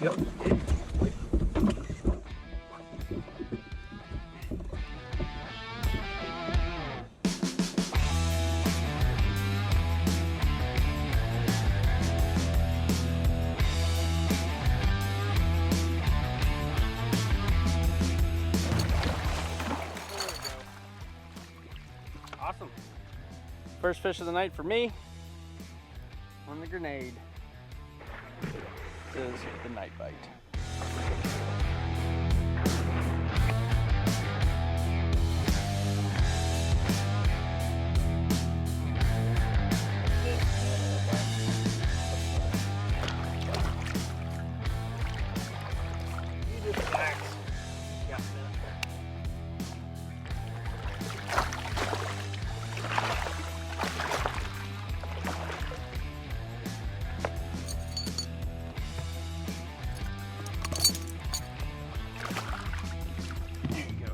Yep. Awesome. First fish of the night for me on the grenade. This is the Nite bite. You just relax. Got a minute.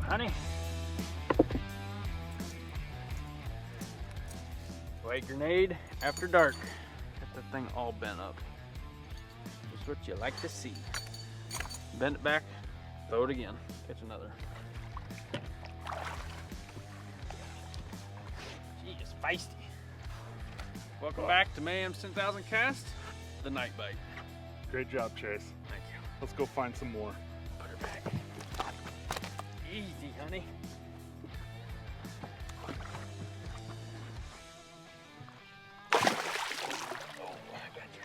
Honey. White grenade after dark. Got that thing all bent up. Just what you like to see. Bend it back, throw it again, catch another. Gee, it's feisty. Welcome back to Mayhem's 10,000 cast, the Nite bite. Great job, Chase. Thank you. Let's go find some more. Put her back. Easy, honey. Oh, I got you.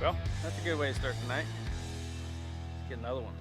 Well, that's a good way to start the night. Let's get another one.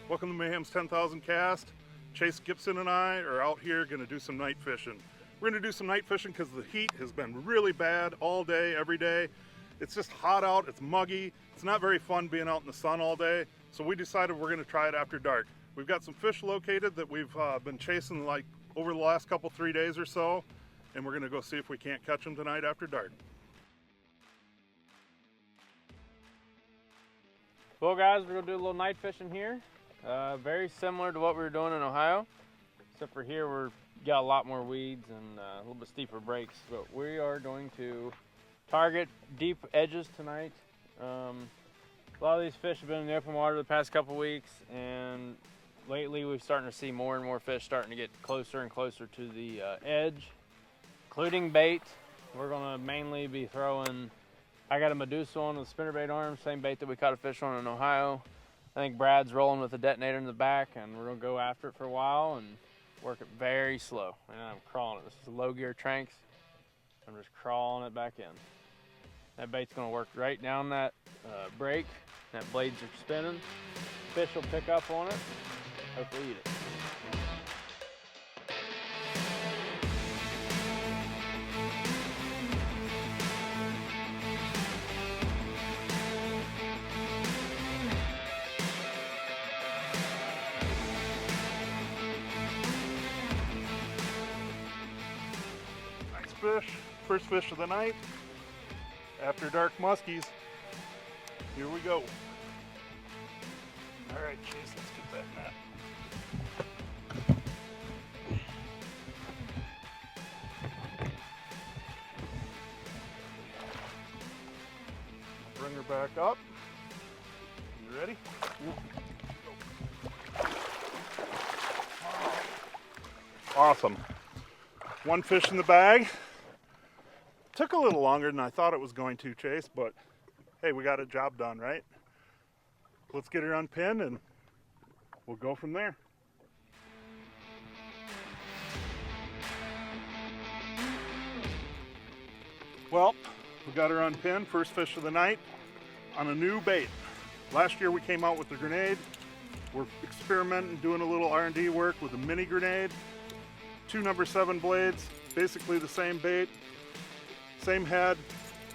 Welcome to Mayhem's 10,000 cast. Chase Gibson and I are out here going to do some night fishing. We're going to do some night fishing because the heat has been really bad all day, every day. It's just hot out, it's muggy. It's not very fun being out in the sun all day. So we decided we're going to try it after dark. We've got some fish located that we've been chasing like over the last 3 days or so. And we're going to go see if we can't catch them tonight after dark. Well guys, we're gonna do a little night fishing here. Very similar to what we were doing in Ohio, except for here we're got a lot more weeds and a little bit steeper breaks. But we are going to target deep edges tonight. A lot of these fish have been in the open water the past couple weeks, and lately we're starting to see more and more fish starting to get closer and closer to the edge, including bait. We're gonna mainly be throwing, I got a Medusa on with a spinnerbait arm, same bait that we caught a fish on in Ohio. I think Brad's rolling with a detonator in the back, and we're gonna go after it for a while and work it very slow. And I'm crawling it. This is low gear tranks. I'm just crawling it back in. That bait's gonna work right down that break. That blades are spinning. Fish will pick up on it. Hopefully eat it. Fish, first fish of the night, after dark muskies. Here we go. All right, Chase, let's get that net. Bring her back up. You ready? Awesome. One fish in the bag. Took a little longer than I thought it was going to, Chase, but hey, we got a job done, right? Let's get her unpinned and we'll go from there. Well, we got her unpinned, first fish of the night on a new bait. Last year we came out with the grenade. We're experimenting, doing a little R&D work with a mini grenade. 2 number 7 blades, basically the same bait, same head,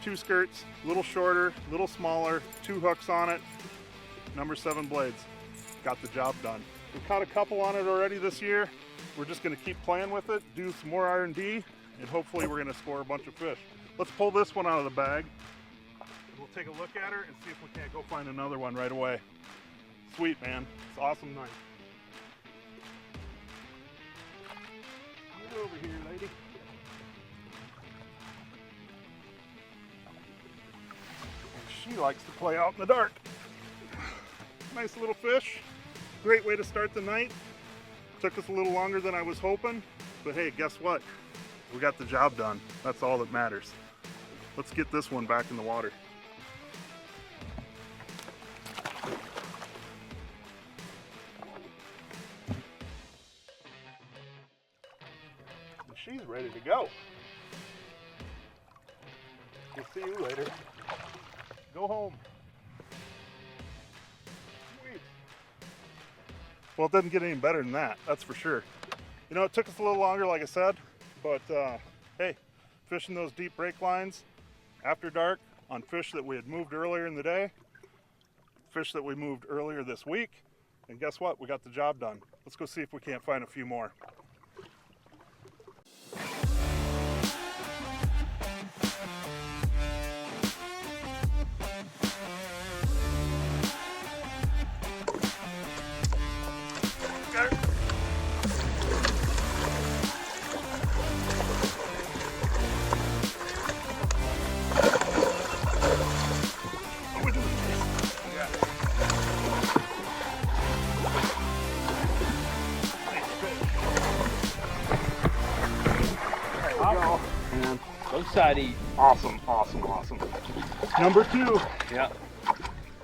2 skirts, a little shorter, a little smaller, 2 hooks on it, number 7 blades. Got the job done. We caught a couple on it already this year. We're just gonna keep playing with it, do some more R&D, and hopefully we're gonna score a bunch of fish. Let's pull this one out of the bag. We'll take a look at her and see if we can't go find another one right away. Sweet, man. It's an awesome night. Get over here, lady. And she likes to play out in the dark. Nice little fish. Great way to start the night. Took us a little longer than I was hoping, but hey, guess what? We got the job done. That's all that matters. Let's get this one back in the water. And she's ready to go. We'll see you later. Go home. Sweet. Well, it doesn't get any better than that, that's for sure. You know, it took us a little longer, like I said, but hey, fishing those deep break lines after dark on fish that we had moved earlier in the day, fish that we moved earlier this week, and guess what? We got the job done. Let's go see if we can't find a few more. Got her. Both side eat. Awesome, awesome, awesome. Number 2. Yeah.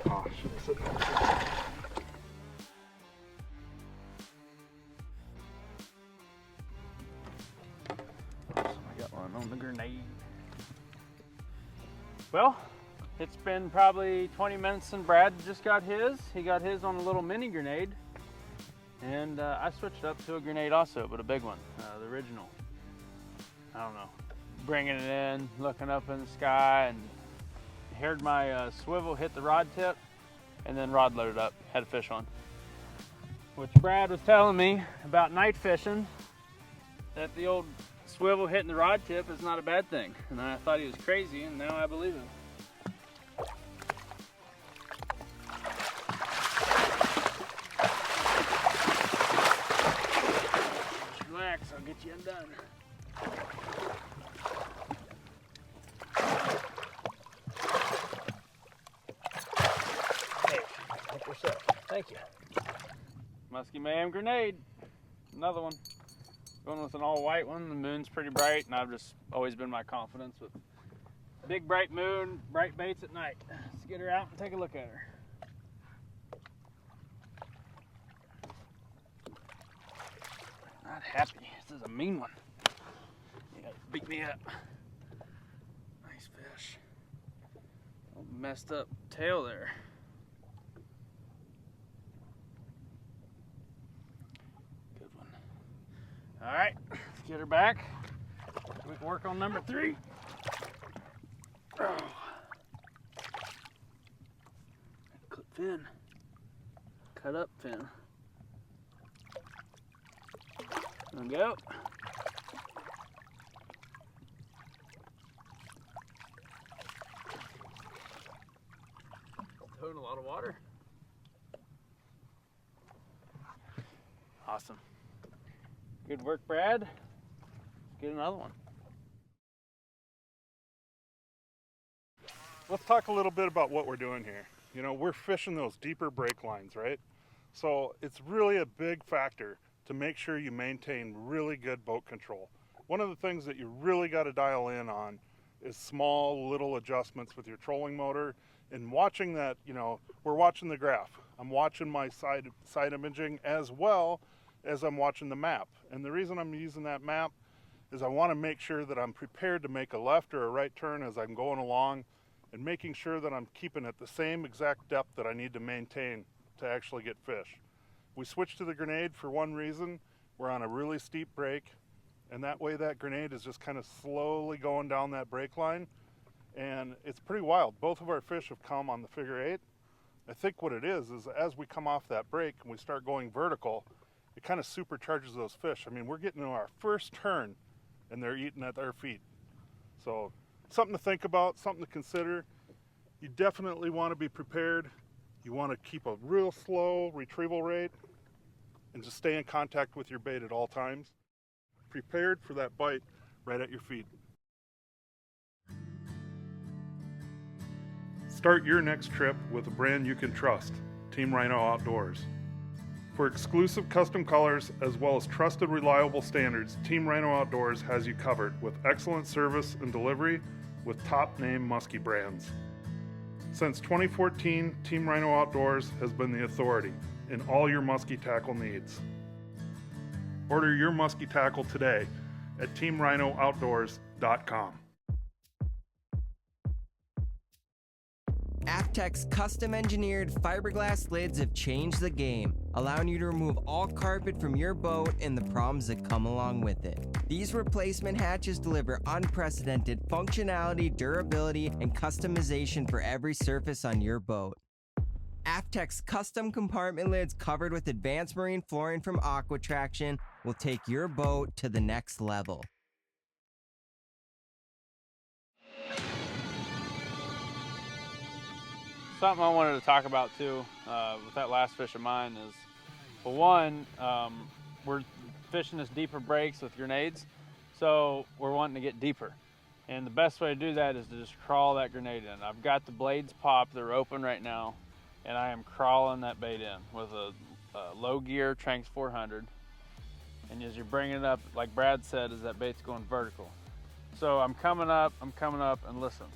Oh, should have said that. I got one on the grenade. Well, it's been probably 20 minutes since Brad just got his. He got his on a little mini grenade. And I switched up to a grenade also, but a big one, the original. I don't know. Bringing it in, looking up in the sky, and heard my swivel hit the rod tip, and then rod loaded up, had a fish on. Which Brad was telling me about night fishing, that the old swivel hitting the rod tip is not a bad thing. And I thought he was crazy, and now I believe him. Just relax, I'll get you undone. Thank you. Musky Mayhem grenade. Another one. Going with an all white one. The moon's pretty bright, and I've just always been my confidence with big bright moon, bright baits at night. Let's get her out and take a look at her. Not happy. This is a mean one. Yeah, beat me up. Nice fish. All messed up tail there. All right, let's get her back. We can work on number 3. Oh. Clip fin. Cut up fin. There we go. Towing a lot of water. Awesome. Good work, Brad. Let's get another one. Let's talk a little bit about what we're doing here. You know, we're fishing those deeper break lines, right? So it's really a big factor to make sure you maintain really good boat control. One of the things that you really got to dial in on is small little adjustments with your trolling motor. And watching that, you know, we're watching the graph. I'm watching my side imaging as well as I'm watching the map. And the reason I'm using that map is I want to make sure that I'm prepared to make a left or a right turn as I'm going along, and making sure that I'm keeping at the same exact depth that I need to maintain to actually get fish. We switched to the grenade for one reason. We're on a really steep break, and that way that grenade is just kind of slowly going down that break line, and it's pretty wild. Both of our fish have come on the figure 8. I think what it is as we come off that break and we start going vertical, it kind of supercharges those fish. I mean, we're getting to our first turn and they're eating at our feet. So something to think about, something to consider. You definitely want to be prepared. You want to keep a real slow retrieval rate and just stay in contact with your bait at all times. Prepared for that bite right at your feet. Start your next trip with a brand you can trust, Team Rhino Outdoors. For exclusive custom colors as well as trusted, reliable standards, Team Rhino Outdoors has you covered with excellent service and delivery with top-name Musky brands. Since 2014, Team Rhino Outdoors has been the authority in all your musky tackle needs. Order your musky tackle today at teamrhinooutdoors.com. Aft-Tek's custom-engineered fiberglass lids have changed the game, allowing you to remove all carpet from your boat and the problems that come along with it. These replacement hatches deliver unprecedented functionality, durability, and customization for every surface on your boat. Aft-Tek's custom compartment lids covered with advanced marine flooring from Aqua Traction will take your boat to the next level. Something I wanted to talk about too with that last fish of mine is, well, one, we're fishing this deeper breaks with grenades, so we're wanting to get deeper. And the best way to do that is to just crawl that grenade in. I've got the blades popped, they're open right now, and I am crawling that bait in with a low gear Tranx 400. And as you're bringing it up, like Brad said, is that bait's going vertical. So I'm coming up, and listen.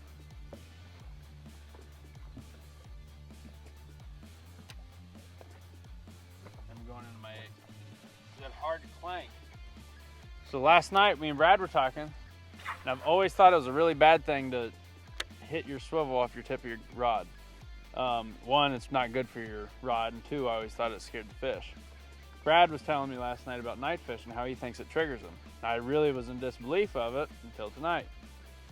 Hard to clank. So last night me and Brad were talking, and I've always thought it was a really bad thing to hit your swivel off your tip of your rod. One, it's not good for your rod, and two, I always thought it scared the fish. Brad was telling me last night about night fishing, how he thinks it triggers them. I really was in disbelief of it until tonight.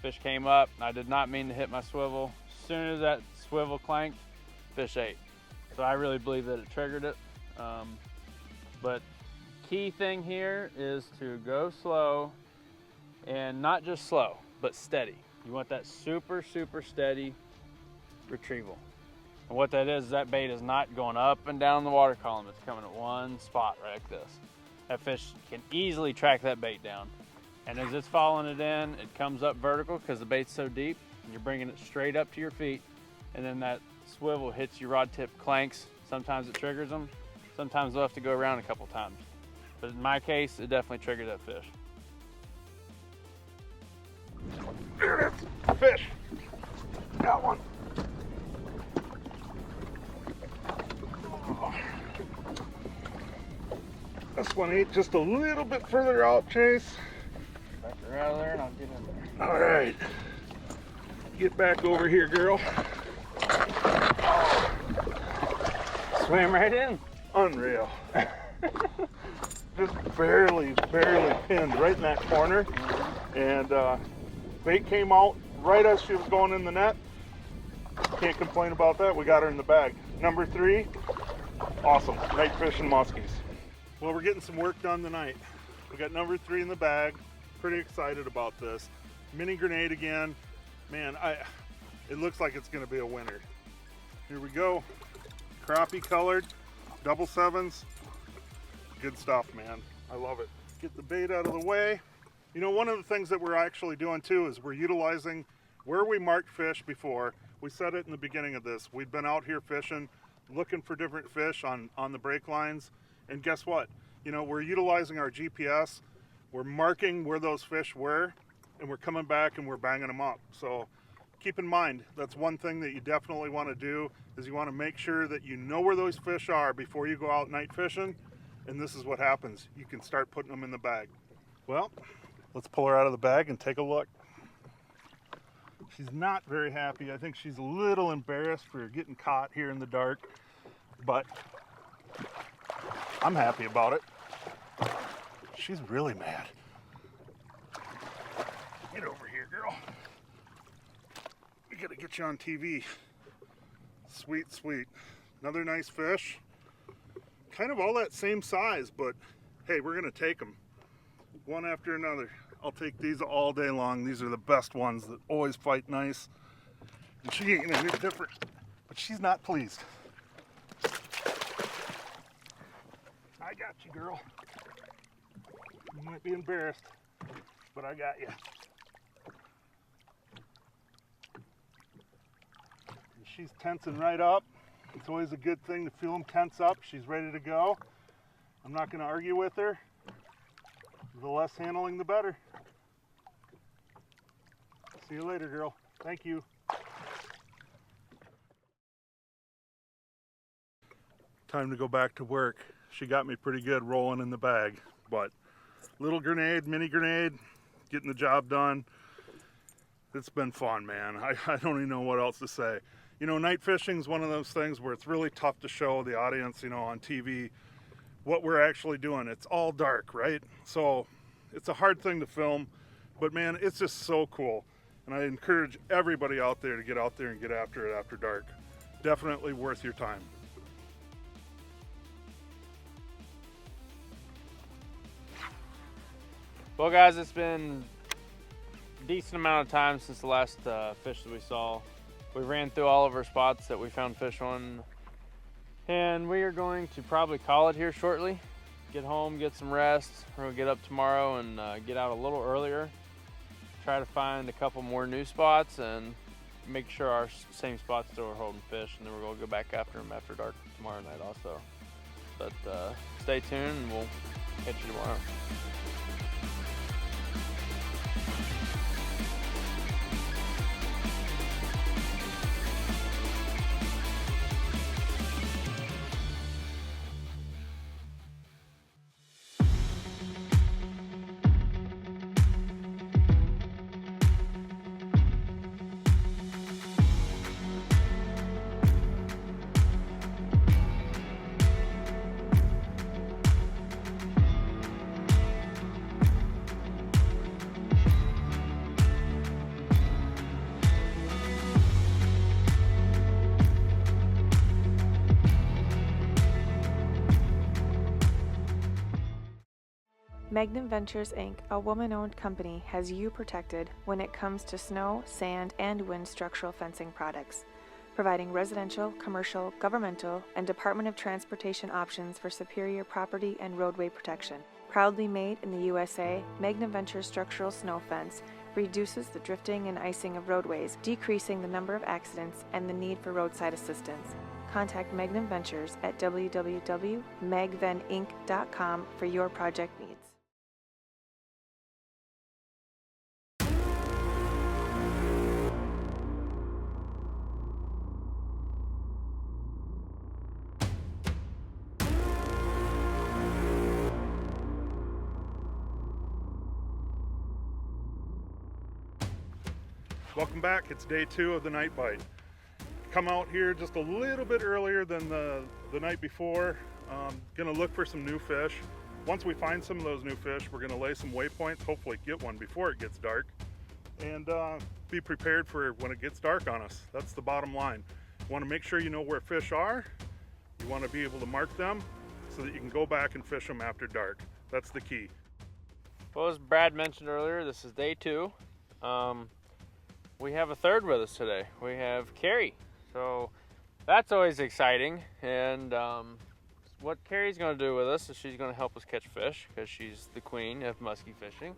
Fish came up, and I did not mean to hit my swivel. As soon as that swivel clanked, fish ate. So I really believe that it triggered it. But key thing here is to go slow, and not just slow, but steady. You want that super, super steady retrieval. And what that is that bait is not going up and down the water column. It's coming at one spot right like this. That fish can easily track that bait down. And as it's following it in, it comes up vertical because the bait's so deep, and you're bringing it straight up to your feet, and then that swivel hits your rod tip, clanks. Sometimes it triggers them. Sometimes they'll have to go around a couple times. But in my case, it definitely triggered that fish. There it is, fish. Got one. Oh. This one ate just a little bit further out, Chase. Back her out of there and I'll get in there. All right. Get back over here, girl. Swam right in. Unreal. Just barely pinned right in that corner, and bait came out right as she was going in the net. Can't complain about that. We got her in the bag. Number 3, awesome. Night fishing muskies. Well, we're getting some work done tonight. We got number 3 in the bag. Pretty excited about this. Mini grenade again. Man, it looks like it's going to be a winner. Here we go. Crappie colored, double 7s. Good stuff, man. I love it. Get the bait out of the way. You know, one of the things that we're actually doing too is we're utilizing where we marked fish before. We said it in the beginning of this. We'd been out here fishing, looking for different fish on the break lines. And guess what? You know, we're utilizing our GPS. We're marking where those fish were. and we're coming back and we're banging them up. So keep in mind, that's one thing that you definitely want to do, is you want to make sure that you know where those fish are before you go out night fishing. And this is what happens. You can start putting them in the bag. Well, let's pull her out of the bag and take a look. She's not very happy. I think she's a little embarrassed for getting caught here in the dark, but I'm happy about it. She's really mad. Get over here, girl. We gotta get you on TV. Sweet, sweet. Another nice fish. Kind of all that same size, but hey, we're gonna take them one after another. I'll take these all day long. These are the best ones that always fight nice. And she ain't gonna do different, but she's not pleased. I got you, girl. You might be embarrassed, but I got you. And she's tensing right up. It's always a good thing to feel them tense up. She's ready to go. I'm not gonna argue with her. The less handling, the better. See you later, girl. Thank you. Time to go back to work. She got me pretty good rolling in the bag, but little grenade, mini grenade, getting the job done. It's been fun, man. I don't even know what else to say. You know, night fishing is one of those things where it's really tough to show the audience, you know, on TV what we're actually doing. It's all dark, right? So it's a hard thing to film, but man, it's just so cool. And I encourage everybody out there to get out there and get after it after dark. Definitely worth your time. Well, guys, it's been a decent amount of time since the last fish that we saw. We ran through all of our spots that we found fish on, and we are going to probably call it here shortly. Get home, get some rest. We're gonna get up tomorrow and get out a little earlier. Try to find a couple more new spots and make sure our same spots still are holding fish, and then we're gonna go back after them after dark tomorrow night also. But stay tuned and we'll catch you tomorrow. Magnum Ventures Inc., a woman-owned company, has you protected when it comes to snow, sand, and wind structural fencing products, providing residential, commercial, governmental, and Department of Transportation options for superior property and roadway protection. Proudly made in the USA, Magnum Ventures Structural Snow Fence reduces the drifting and icing of roadways, decreasing the number of accidents and the need for roadside assistance. Contact Magnum Ventures at www.magveninc.com for your project needs. Welcome back. It's day 2 of the night bite. Come out here just a little bit earlier than the night before. Gonna look for some new fish. Once we find some of those new fish, we're gonna lay some waypoints, hopefully get one before it gets dark, and be prepared for when it gets dark on us. That's the bottom line. You wanna make sure you know where fish are. You wanna be able to mark them so that you can go back and fish them after dark. That's the key. Well, as Brad mentioned earlier, this is day 2. We have a third with us today. We have Carrie. So that's always exciting. And what Carrie's going to do with us is she's going to help us catch fish because she's the queen of musky fishing.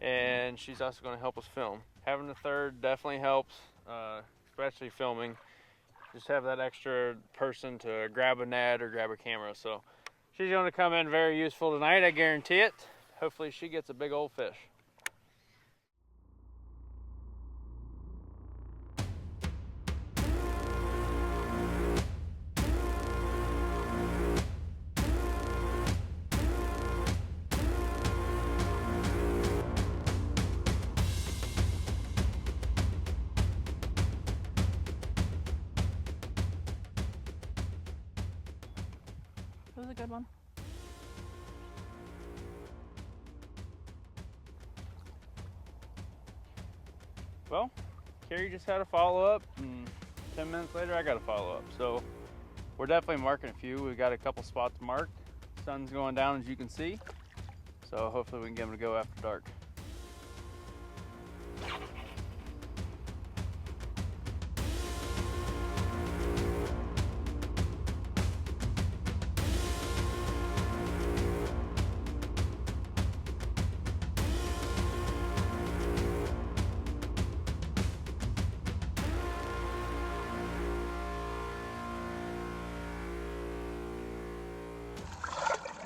And she's also going to help us film. Having a third definitely helps, especially filming. Just have that extra person to grab a net or grab a camera. So she's going to come in very useful tonight, I guarantee it. Hopefully she gets a big old fish. a good one. Well, Carrie just had a follow-up, and 10 minutes later I got a follow-up. So we're definitely marking a few. We've got a couple spots marked. Sun's going down, as you can see. So hopefully we can get them to go after dark.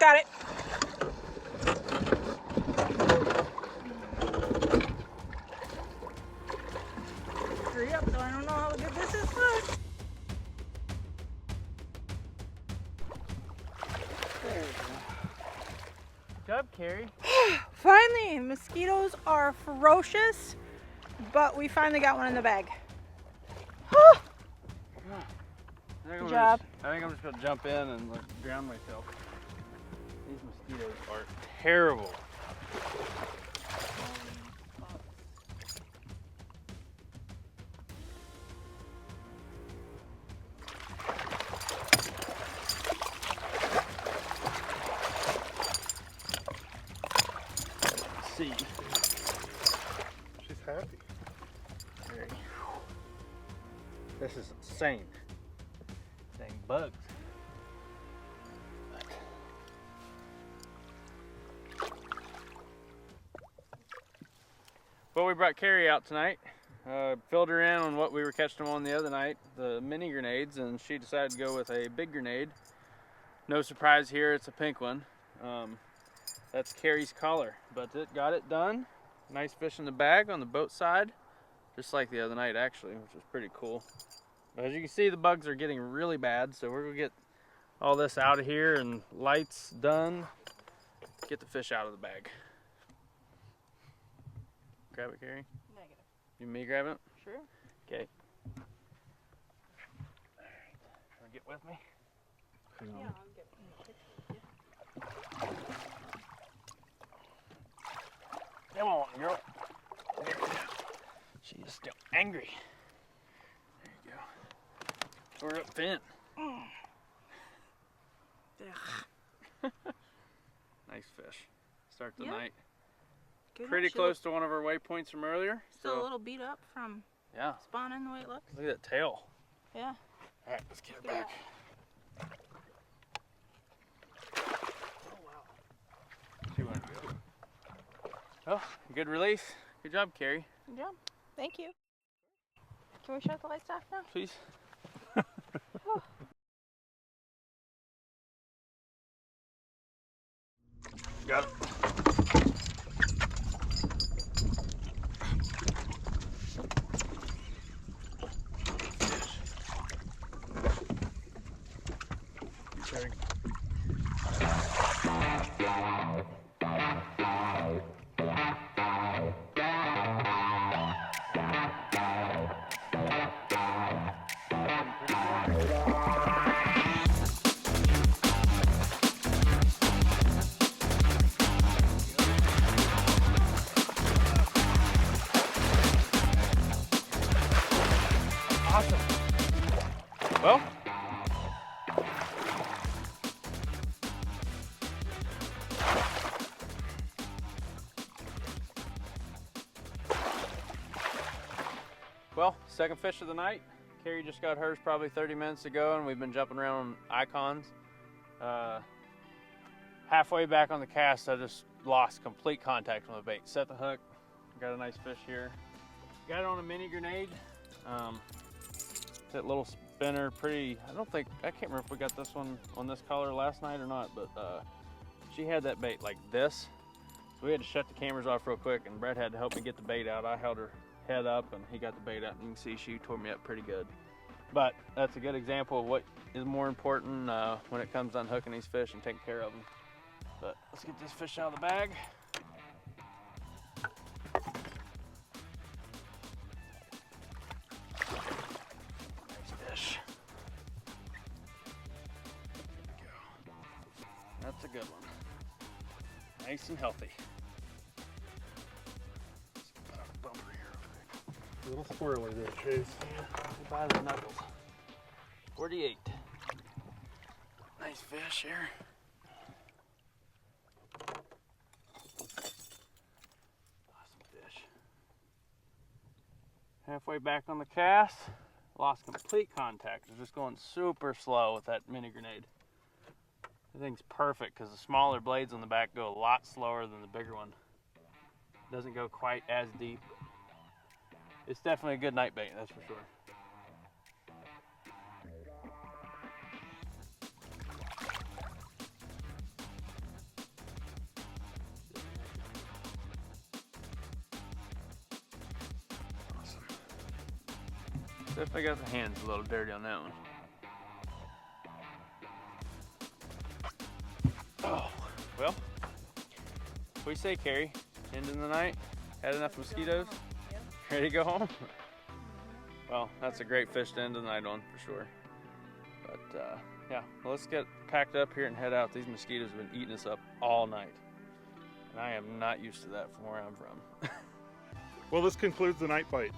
Got it. Hurry up, though. I don't know how good this is. Good job, Carrie. Finally, mosquitoes are ferocious, but we finally got one in the bag. Good job. I think I'm just gonna jump in and drown myself. These mosquitoes are terrible. Let's see. She's happy. Very. This is insane. Dang bugs. Well, we brought Carrie out tonight. Filled her in on what we were catching them on the other night, the mini grenades, and she decided to go with a big grenade. No surprise here, it's a pink one. That's Carrie's collar, but it got it done. Nice fish in the bag on the boat side, just like the other night actually, which was pretty cool. But as you can see, the bugs are getting really bad, so we're gonna get all this out of here and lights done, get the fish out of the bag. Grab it, Carrie. Negative. You want me to grab it? Sure. Okay. All right. Want to get with me? Yeah, I'll get in the picture with you. Come on, girl. She is still angry. There you go. We're up fin. Nice fish. Start the night. Good Pretty one. She close to one of our waypoints from earlier. Still So, a little beat up from yeah. spawning the way it looks. Look at that tail. Yeah. All right, let's get her Look at back. Oh, wow. She went good. Oh, good release. Good job, Carrie. Good job. Thank you. Can we shut the lights off now? Please. Got it. Carrie. Awesome. Well, second fish of the night. Carrie just got hers probably 30 minutes ago, and we've been jumping around on icons. Halfway back on the cast, I just lost complete contact from the bait. Set the hook, got a nice fish here. Got it on a mini grenade. That little spinner, pretty, I can't remember if we got this one on this color last night or not, but she had that bait like this. So we had to shut the cameras off real quick, and Brett had to help me get the bait out. I held her head up and he got the bait out, and you can see she tore me up pretty good. But that's a good example of what is more important when it comes to unhooking these fish and taking care of them. But let's get this fish out of the bag. Nice fish. There we go. nice and healthy. A little squirrely there, Chase. Goodbye the knuckles. 48. Nice fish here. Awesome fish. Halfway back on the cast, lost complete contact. It's just going super slow with that mini grenade. I think it's perfect because the smaller blades on the back go a lot slower than the bigger one. Doesn't go quite as deep. It's definitely a good night bait, that's for sure. Awesome. Definitely got the hands a little dirty on that one. Oh, well, we say, Carrie, end of the night, had enough mosquitoes, ready to go home? Well, that's a great fish to end the night on for sure. But yeah, well, let's get packed up here and head out. These mosquitoes have been eating us up all night. And I am not used to that from where I'm from. Well, this concludes the night bite.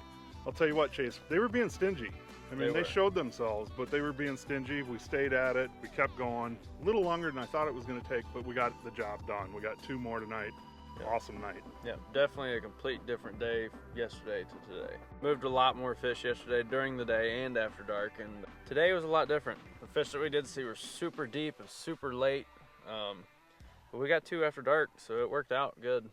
I'll tell you what, Chase, they were being stingy. I mean, they showed themselves, but they were being stingy. We stayed at it. We kept going. A little longer than I thought it was going to take, but we got the job done. We got 2 more tonight. Yeah. Awesome night. Yeah, definitely a complete different day yesterday to today. Moved a lot more fish yesterday during the day and after dark, and today was a lot different. The fish that we did see were super deep and super late, but we got 2 after dark, so it worked out good.